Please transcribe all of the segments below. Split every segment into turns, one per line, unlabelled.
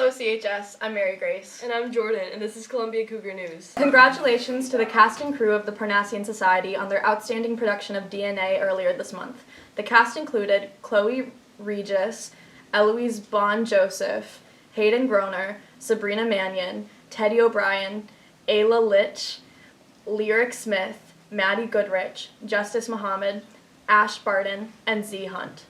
Hello CHS, I'm Mary Grace.
And I'm Jordan, and this is Columbia Cougar News.
Congratulations to the cast and crew of the Parnassian Society on their outstanding production of DNA earlier this month. The cast included Chloe Regis, Eloise Bon-Joseph, Hayden Groner, Sabrina Mannion, Teddy O'Brien, Ayla Litch, Lyric Smith, Maddie Goodrich, Justice Muhammad, Ash Barton, and Z Hunt.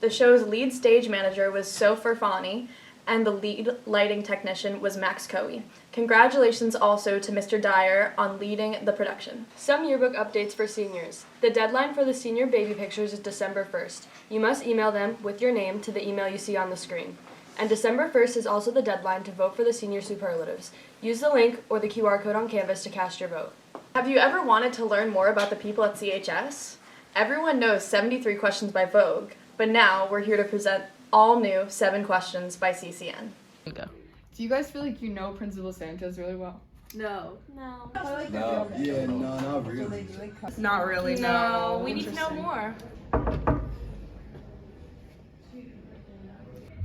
The show's lead stage manager was Sofer Fani, and the lead lighting technician was Max Coey. Congratulations also to Mr. Dyer on leading the production.
Some yearbook updates for seniors. The deadline for the senior baby pictures is December 1st. You must email them with your name to the email you see on the screen. And December 1st is also the deadline to vote for the senior superlatives. Use the link or the QR code on Canvas to cast your vote.
Have you ever wanted to learn more about the people at CHS? Everyone knows 73 questions by Vogue, but now we're here to present all new 7 questions by CCN.
Do you guys feel like you know Principal Sanchez really well?
No.
No.
Yeah, no, not really.
Not really,
No, we need to know more.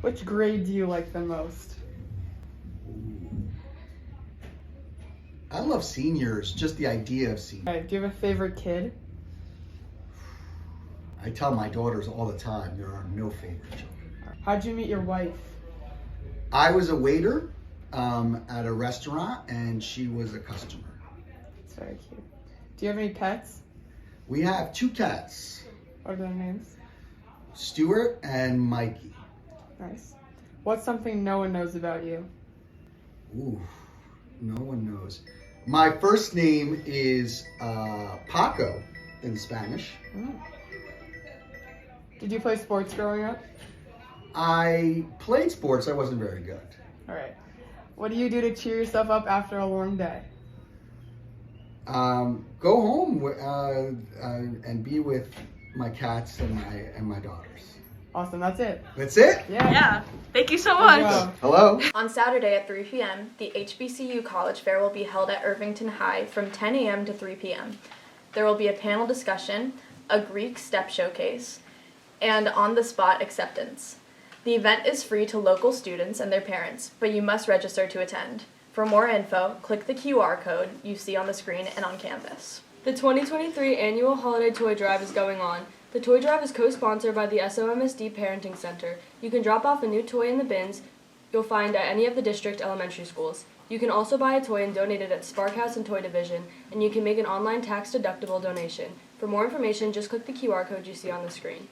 Which grade do you like the most?
I love seniors, just the idea of seniors.
Alright, do you have a favorite kid?
I tell my daughters all the time, there are no favorite children.
How'd you meet your wife?
I was a waiter at a restaurant, and she was a customer.
It's very cute. Do you have any pets?
We have 2 cats,
What are their names?
Stuart and Mikey.
Nice. What's something no one knows about you?
Ooh, no one knows. My first name is Paco in Spanish.
Did you play sports growing up?
I played sports, I wasn't very good.
Alright. What do you do to cheer yourself up after a long day?
Go home and be with my cats and my daughters.
Awesome, that's it.
That's it?
Yeah. Thank you so
Good
much.
job.
Hello?
On Saturday at 3 p.m., the HBCU College Fair will be held at Irvington High from 10 a.m. to 3 p.m. There will be a panel discussion, a Greek step showcase, and on-the-spot acceptance. The event is free to local students and their parents, but you must register to attend. For more info, click the QR code you see on the screen and on Canvas.
The 2023 annual Holiday Toy Drive is going on. The toy drive is co-sponsored by the SOMSD Parenting Center. You can drop off a new toy in the bins you'll find at any of the district elementary schools. You can also buy a toy and donate it at Spark House and Toy Division, and you can make an online tax-deductible donation. For more information, just click the QR code you see on the screen.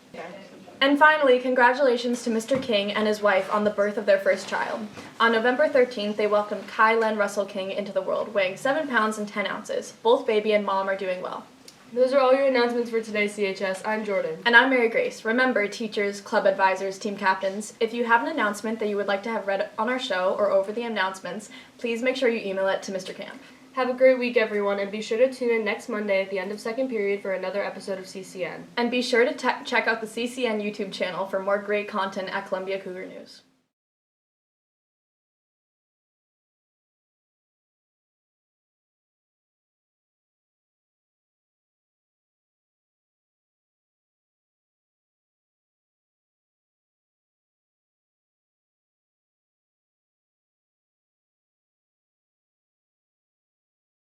And finally, congratulations to Mr. King and his wife on the birth of their first child. On November 13th, they welcomed Kylen Russell King into the world, weighing 7 pounds and 10 ounces. Both baby and mom are doing well.
Those are all your announcements for today, CHS. I'm Jordan.
And I'm Mary Grace. Remember, teachers, club advisors, team captains, if you have an announcement that you would like to have read on our show or over the announcements, please make sure you email it to Mr. Camp.
Have a great week, everyone, and be sure to tune in next Monday at the end of second period for another episode of CCN.
And be sure to check out the CCN YouTube channel for more great content at Columbia Cougar News.